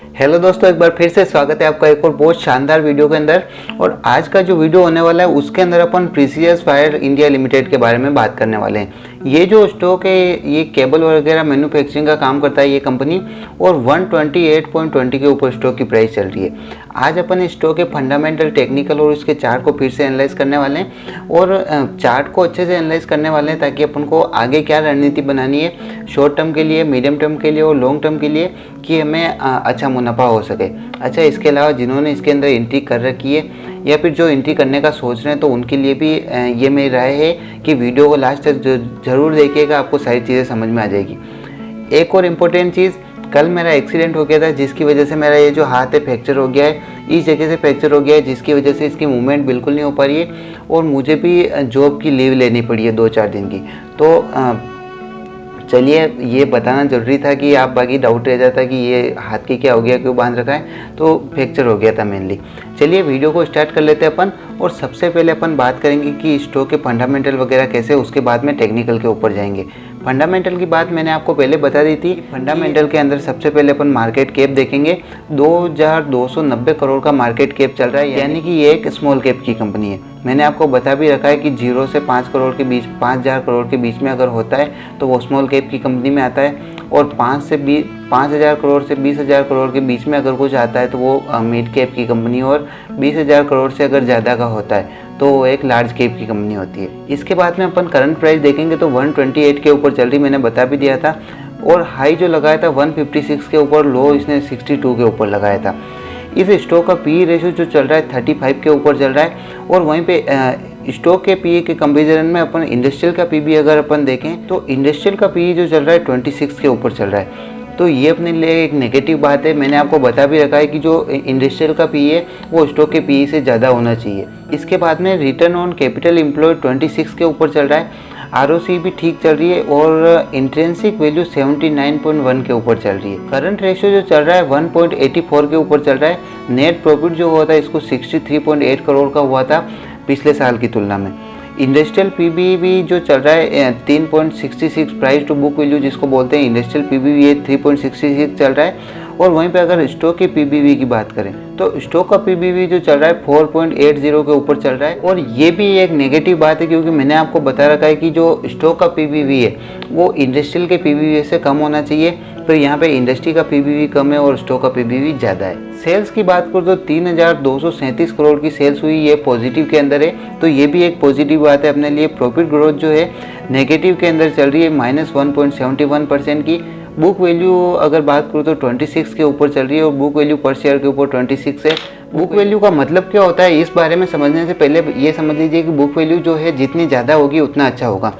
Hello दोस्तों, एक बार फिर से स्वागत है आपका एक और बहुत शानदार वीडियो के अंदर। और आज का जो वीडियो होने वाला है उसके अंदर अपन प्रीसियस वायर इंडिया लिमिटेड के बारे में बात करने वाले हैं। ये जो स्टॉक है ये केबल वगैरह मैन्युफैक्चरिंग का काम करता है ये कंपनी, और 128.20 के ऊपर स्टॉक की प्राइस चल रही है। आज अपन इस स्टॉक के फंडामेंटल, टेक्निकल और उसके चार्ट को फिर से एनालाइज करने वाले हैं और चार्ट को अच्छे से एनालाइज करने वाले हैं ताकि अपन को आगे क्या रणनीति बनानी है शॉर्ट टर्म के लिए, मीडियम टर्म के लिए और लॉन्ग टर्म के लिए, कि हमें अच्छा मुनाफा हो सके। अच्छा, इसके अलावा जिन्होंने इसके अंदर एंट्री कर रखी है या फिर जो एंट्री करने का सोच रहे हैं तो उनके लिए भी ये मेरी राय है कि वीडियो को लास्ट तक ज़रूर देखिएगा, आपको सारी चीज़ें समझ में आ जाएगी। एक और इम्पोर्टेंट चीज़, कल मेरा एक्सीडेंट हो गया था जिसकी वजह से मेरा ये जो हाथ है फ्रैक्चर हो गया है, इस जगह से फ्रैक्चर हो गया है जिसकी वजह से इसकी मूवमेंट बिल्कुल नहीं हो पा रही है और मुझे भी जॉब की लीव लेनी पड़ी है 2-4 दिन की। तो चलिए, ये बताना ज़रूरी था कि आप बाकी डाउट रह जाता कि ये हाथ की क्या हो गया, क्यों बांध रखा है, तो फ्रैक्चर हो गया था मेनली। चलिए वीडियो को स्टार्ट कर लेते हैं अपन। और सबसे पहले अपन बात करेंगे कि स्टॉक के फंडामेंटल वगैरह कैसे, उसके बाद में टेक्निकल के ऊपर जाएंगे। फंडामेंटल की बात मैंने आपको पहले बता दी थी। फंडामेंटल के अंदर सबसे पहले अपन मार्केट कैप देखेंगे। 2290 करोड़ का मार्केट कैप चल रहा है, यानी कि ये एक स्मॉल कैप की कंपनी है। मैंने आपको बता भी रखा है कि 0 से 5 करोड़ के बीच, 5000 करोड़ के बीच में अगर होता है तो वो स्मॉल कैप की कंपनी में आता है, और 5000 करोड़ से 20000 करोड़ के बीच में अगर कुछ आता है तो वो मिड कैप की कंपनी, और 20000 करोड़ से अगर ज़्यादा का होता है तो वो एक लार्ज कैप की कंपनी होती है। इसके बाद में अपन करंट प्राइस देखेंगे तो 128 के ऊपर चल रही, मैंने बता भी दिया था। और हाई जो लगाया था 156 के ऊपर, लो इसने 62 के ऊपर लगाया था। इस स्टॉक का पी रेशियो जो चल रहा है 35 के ऊपर चल रहा है। और वहीं पे स्टॉक के पी के कंपेरिजन में अपन इंडस्ट्रियल का पी भी अगर अपन देखें तो इंडस्ट्रियल का पी जो चल रहा है 26 के ऊपर चल रहा है। तो ये अपने लिए एक नेगेटिव बात है। मैंने आपको बता भी रखा है कि जो इंडस्ट्रियल का पी है वो स्टॉक के पी से ज़्यादा होना चाहिए। इसके बाद में रिटर्न ऑन कैपिटल एम्प्लॉयड 26 के ऊपर चल रहा है। आरओसी भी ठीक चल रही है और इंट्रिंसिक वैल्यू 79.1 के ऊपर चल रही है। करंट रेशियो जो चल रहा है 1.84 के ऊपर चल रहा है। नेट प्रॉफिट जो हुआ था इसको 63.8 करोड़ का हुआ था पिछले साल की तुलना में। इंडस्ट्रियल पीबीवी जो चल रहा है 3.66 प्राइस टू बुक वैल्यू जिसको बोलते हैं, इंडस्ट्रियल पीबीवी ये 3.66 चल रहा है। और वहीं पे अगर स्टॉक के पीबीवी की बात करें तो स्टॉक का पीबीवी जो चल रहा है 4.80 के ऊपर चल रहा है। और ये भी एक नेगेटिव बात है क्योंकि मैंने आपको बता रखा है कि जो स्टॉक का पीबीवी है वो इंडस्ट्रियल के पीबीवी से कम होना चाहिए। तो यहाँ पे इंडस्ट्री का पीबीवी कम है और स्टॉक का पीबीवी ज़्यादा है। सेल्स की बात करूँ तो 3237 करोड़ की सेल्स हुई, ये पॉजिटिव के अंदर है, तो ये भी एक पॉजिटिव बात है अपने लिए। प्रॉफिट ग्रोथ जो है नेगेटिव के अंदर चल रही है, -1.71% की। बुक वैल्यू अगर बात करूँ तो 26 के ऊपर चल रही है और बुक वैल्यू पर शेयर के ऊपर 26 है। बुक वैल्यू का मतलब क्या होता है, इस बारे में समझने से पहले ये समझ लीजिए कि बुक वैल्यू जो है जितनी ज़्यादा होगी उतना अच्छा होगा।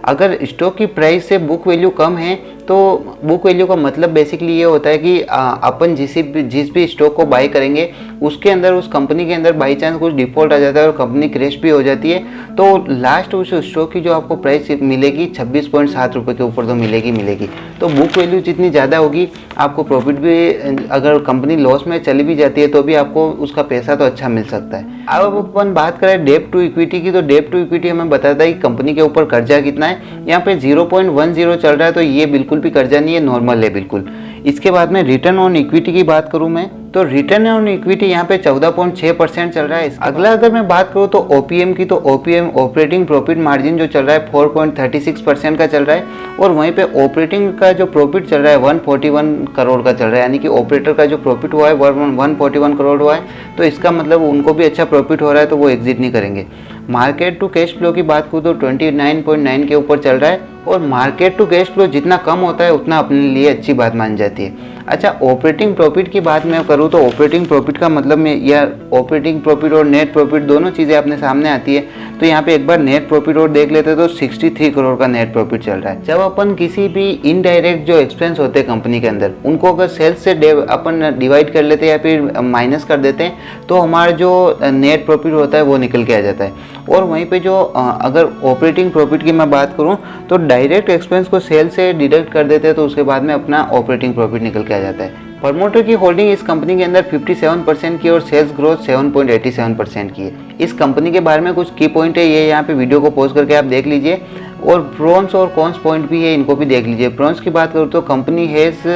अगर स्टॉक की प्राइस से बुक वैल्यू कम है तो बुक वैल्यू का मतलब बेसिकली ये होता है कि अपन जिस भी स्टॉक को बाई करेंगे उसके अंदर, उस कंपनी के अंदर बाई चांस कुछ डिफॉल्ट आ जाता है और कंपनी क्रैश भी हो जाती है तो लास्ट उस स्टॉक की जो आपको प्राइस मिलेगी 26.7 रुपये के ऊपर तो मिलेगी। तो बुक वैल्यू जितनी ज़्यादा होगी आपको प्रॉफिट भी, अगर कंपनी लॉस में चली भी जाती है तो भी आपको उसका पैसा तो अच्छा मिल सकता है। अब अपन बात करें डेब्ट टू इक्विटी की, तो डेब्ट टू इक्विटी हमें बताता है कि कंपनी के ऊपर कर्जा कितना है। यहाँ पे 0.10 चल रहा है, तो ये बिल्कुल भी कर्जा नहीं है, नॉर्मल है बिल्कुल। इसके बाद में रिटर्न ऑन इक्विटी की बात करूं मैं तो रिटर्न ऑन इक्विटी यहाँ पे 14.6% चल रहा है। अगला अगर मैं बात करूँ तो ओपीएम की, तो ओपीएम ऑपरेटिंग प्रॉफिट मार्जिन जो चल रहा है 4.36% का चल रहा है। और वहीं पे ऑपरेटिंग का जो प्रॉफिट चल रहा है 141 करोड़ का चल रहा है, यानी कि ऑपरेटर का जो प्रॉफिट हुआ है 141 करोड़ हुआ है। तो इसका मतलब उनको भी अच्छा प्रॉफिट हो रहा है तो वो एग्जिट नहीं करेंगे। मार्केट टू कैश फ्लो की बात करूँ तो 29.9 के ऊपर चल रहा है। और मार्केट टू कैश फ्लो जितना कम होता है उतना अपने लिए अच्छी बात मानी जाती है। अच्छा, ऑपरेटिंग प्रॉफिट की बात मैं करूँ तो ऑपरेटिंग प्रॉफिट का मतलब में, या ऑपरेटिंग प्रॉफिट और नेट प्रॉफिट दोनों चीज़ें अपने सामने आती है। तो यहाँ पे एक बार नेट प्रॉफिट और देख लेते हैं तो 63 करोड़ का नेट प्रॉफिट चल रहा है। जब अपन किसी भी इनडायरेक्ट जो एक्सपेंस होते हैं कंपनी के अंदर उनको अगर सेल्स से अपन डिवाइड कर लेते हैं या फिर माइनस कर देते हैं तो हमारा जो नेट प्रॉफिट होता है वो निकल के आ जाता है। और वहीं पे जो अगर ऑपरेटिंग प्रॉफिट की मैं बात करूँ तो डायरेक्ट एक्सपेंस को सेल से डिडक्ट कर देते हैं तो उसके बाद में अपना ऑपरेटिंग प्रॉफिट निकल के आ जाता है। प्रमोटर की होल्डिंग इस कंपनी के अंदर 57% की और सेल्स ग्रोथ 7.87% की है। इस कंपनी के बारे में कुछ की पॉइंट है, ये यहाँ पे वीडियो को पॉज करके आप देख लीजिए। और प्रोन्स और कॉन्स पॉइंट भी है, इनको भी देख लीजिए। प्रोन्स की बात करूँ तो company has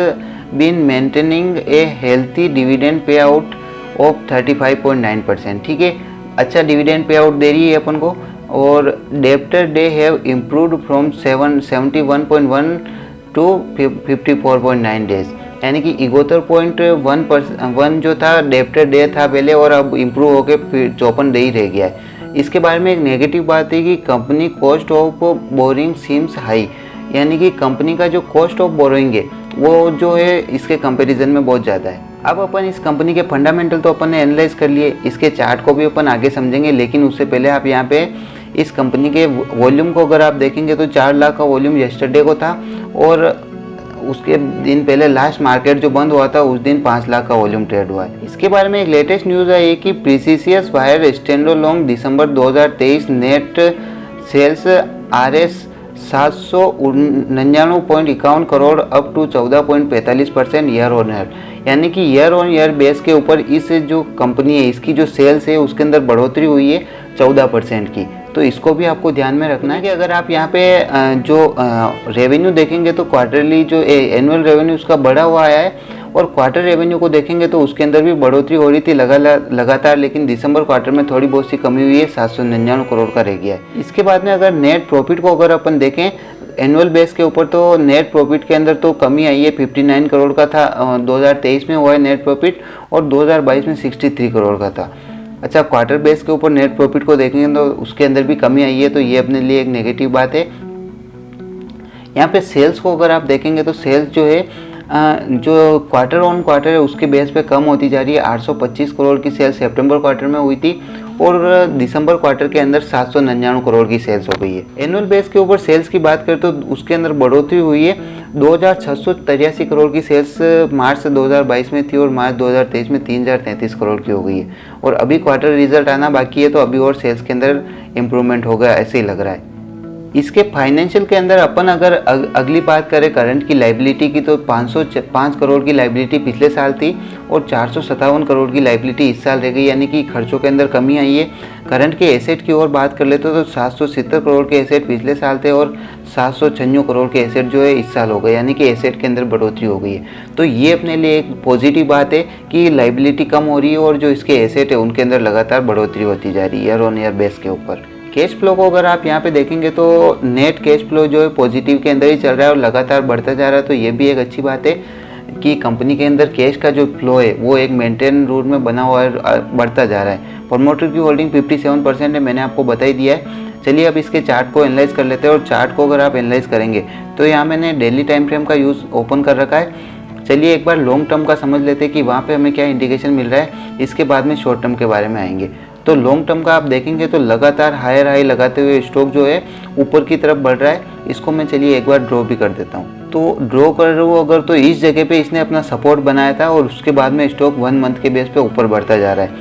been maintaining a healthy dividend pay out of 35.9%। ठीक है, अच्छा डिविडेंड पे आउट दे रही है अपन को। और debtor day have improved from 71.1 to 54.9 days, यानी कि 71.1 जो था डेब्टर डे था पहले, और अब इम्प्रूव होकर 54 डे ही रह गया है। इसके बारे में एक नेगेटिव बात है कि company cost of boring seems high, यानी कि कंपनी का जो कॉस्ट ऑफ बोरोइंग है वो जो है इसके कंपैरिजन में बहुत ज़्यादा है। अब अपन इस कंपनी के फंडामेंटल तो अपन ने एनालाइज कर लिए, इसके चार्ट को भी अपन आगे समझेंगे, लेकिन उससे पहले आप यहाँ पे इस कंपनी के वॉल्यूम को अगर आप देखेंगे तो 4 लाख का वॉल्यूम यस्टरडे को था, और उसके दिन पहले लास्ट मार्केट जो बंद हुआ था उस दिन 5 लाख का वॉल्यूम ट्रेड हुआ है। इसके बारे में एक लेटेस्ट न्यूज़ है कि Precious Wire standalone December 2023 net sales RS 799.51 crore up to 14.45% year on year, यानी कि ईयर ऑन ईयर बेस के ऊपर इस जो कंपनी है इसकी जो सेल्स है उसके अंदर बढ़ोतरी हुई है 14% की। तो इसको भी आपको ध्यान में रखना है कि अगर आप यहाँ पे जो रेवेन्यू देखेंगे तो क्वार्टरली जो एनुअल रेवेन्यू उसका बढ़ा हुआ आया है, और क्वार्टर रेवेन्यू को देखेंगे तो उसके अंदर भी बढ़ोतरी हो रही थी लगातार, लेकिन दिसंबर क्वार्टर में थोड़ी बहुत सी कमी हुई है, 799 करोड़ का रह गया है। इसके बाद में अगर नेट प्रॉफिट को अगर अपन देखें एनुअल बेस के ऊपर तो नेट प्रॉफिट के अंदर तो कमी आई है, 59 करोड़ का था 2023 में हुआ है नेट प्रॉफिट, और 2022 में 63 करोड़ का था। अच्छा, क्वार्टर बेस के ऊपर नेट प्रॉफिट को देखेंगे तो उसके अंदर भी कमी आई है, तो ये अपने लिए एक नेगेटिव बात है। यहाँ पे सेल्स को अगर आप देखेंगे तो सेल्स जो है जो क्वार्टर ऑन क्वार्टर है उसके बेस पे कम होती जा रही है। 825 करोड़ की सेल्स सितंबर क्वार्टर में हुई थी, और दिसंबर क्वार्टर के अंदर 799 करोड़ की सेल्स हो गई है। एनुअल बेस के ऊपर सेल्स की बात करें तो उसके अंदर बढ़ोतरी हुई है। 2683 करोड़ की सेल्स मार्च 2022 में थी, और मार्च 2023 में 3033 करोड़ की हो गई है, और अभी क्वार्टर रिजल्ट आना बाकी है, तो अभी और सेल्स के अंदर इम्प्रूवमेंट होगा ऐसे ही लग रहा है। इसके फाइनेंशियल के अंदर अपन अगर अगली बात करें करंट की लाइबिलिटी की, तो 505 करोड़ की लाइबिलिटी पिछले साल थी, और 457 करोड़ की लाइबिलिटी इस साल रह गई, यानी कि खर्चों के अंदर कमी आई है। करंट के एसेट की ओर बात कर लेते तो 770 करोड़ के एसेट पिछले साल थे, और 796 करोड़ के एसेट जो है इस साल हो गए, यानी कि एसेट के अंदर बढ़ोतरी हो गई है। तो ये अपने लिए एक पॉजिटिव बात है कि लाइबिलिटी कम हो रही है, और जो इसके एसेट है उनके अंदर लगातार बढ़ोतरी होती जा रही है ईयर ऑन ईयर बेस के ऊपर। कैश फ्लो को अगर आप यहाँ पे देखेंगे तो नेट कैश फ्लो जो है पॉजिटिव के अंदर ही चल रहा है और लगातार बढ़ता जा रहा है, तो ये भी एक अच्छी बात है कि कंपनी के अंदर कैश का जो फ्लो है वो एक मेंटेन रूट में बना हुआ है, बढ़ता जा रहा है। प्रमोटर की होल्डिंग 57% है, मैंने आपको बता ही दिया है। चलिए अब इसके चार्ट को एनालाइज कर लेते हैं, और चार्ट को अगर आप एनालाइज करेंगे तो यहाँ मैंने डेली टाइम फ्रेम का यूज़ ओपन कर रखा है। चलिए एक बार लॉन्ग टर्म का समझ लेते हैं कि वहाँ पे हमें क्या इंडिकेशन मिल रहा है, इसके बाद में शॉर्ट टर्म के बारे में आएंगे। तो लॉन्ग टर्म का आप देखेंगे तो लगातार हायर हाई लगाते हुए स्टॉक जो है ऊपर की तरफ बढ़ रहा है। इसको मैं चलिए एक बार ड्रॉ भी कर देता हूँ। तो ड्रॉ कर रहा हूँ अगर, तो इस जगह पे इसने अपना सपोर्ट बनाया था, और उसके बाद में स्टॉक 1 मंथ के बेस पे ऊपर बढ़ता जा रहा है।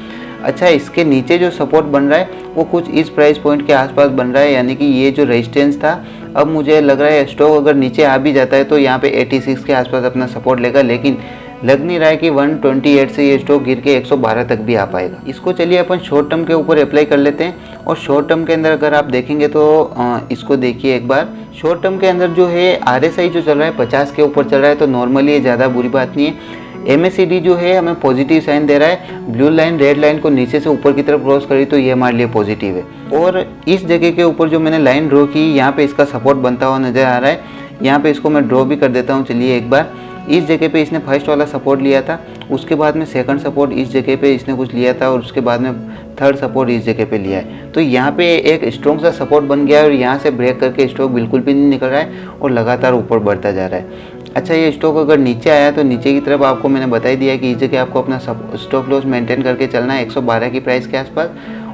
अच्छा, इसके नीचे जो सपोर्ट बन रहा है वो कुछ इस प्राइस पॉइंट के आसपास बन रहा है, यानी कि ये जो रेजिस्टेंस था, अब मुझे लग रहा है स्टॉक अगर नीचे आ भी जाता है तो यहाँ पे 86 के आसपास अपना सपोर्ट लेगा, लेकिन लग नहीं रहा है कि 128 से ये स्टॉक गिर के 112 तक भी आ पाएगा। इसको चलिए अपन शॉर्ट टर्म के ऊपर अप्लाई कर लेते हैं, और शॉर्ट टर्म के अंदर अगर आप देखेंगे तो इसको देखिए एक बार। शॉर्ट टर्म के अंदर जो है RSI जो चल रहा है 50 के ऊपर चल रहा है, तो नॉर्मली ये ज़्यादा बुरी बात नहीं है। MACD जो है हमें पॉजिटिव साइन दे रहा है, ब्लू लाइन रेड लाइन को नीचे से ऊपर की तरफ क्रॉस करी तो ये हमारे लिए पॉजिटिव है। और इस जगह के ऊपर जो मैंने लाइन ड्रॉ की, यहाँ पे इसका सपोर्ट बनता हुआ नजर आ रहा है। यहाँ पे इसको मैं ड्रॉ भी कर देता हूँ। चलिए एक बार, इस जगह पे इसने फर्स्ट वाला सपोर्ट लिया था, उसके बाद में सेकंड सपोर्ट इस जगह पे इसने कुछ लिया था, और उसके बाद में थर्ड सपोर्ट इस जगह पे लिया है। तो यहाँ पे एक स्ट्रॉन्ग सा सपोर्ट बन गया है, और यहाँ से ब्रेक करके स्टॉक बिल्कुल भी नहीं निकल रहा है और लगातार ऊपर बढ़ता जा रहा है। अच्छा, ये स्टॉक अगर नीचे आया तो नीचे की तरफ आपको मैंने बता ही दिया कि इस जगह आपको अपना स्टॉप लॉस मेंटेन करके चलना है 112 की प्राइस के आसपास।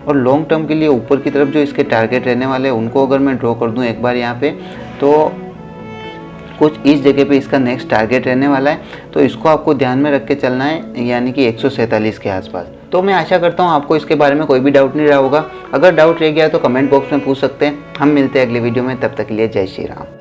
और लॉन्ग टर्म के लिए ऊपर की तरफ जो इसके टारगेट रहने वाले हैं उनको अगर मैं ड्रॉ कर दूं एक बार यहाँ पे, तो कुछ इस जगह पे इसका नेक्स्ट टारगेट रहने वाला है, तो इसको आपको ध्यान में रख के चलना है, यानी कि 147 के आसपास। तो मैं आशा करता हूँ आपको इसके बारे में कोई भी डाउट नहीं रहा होगा। अगर डाउट रह गया तो कमेंट बॉक्स में पूछ सकते हैं। हम मिलते हैं अगले वीडियो में, तब तक के लिए जय श्री राम।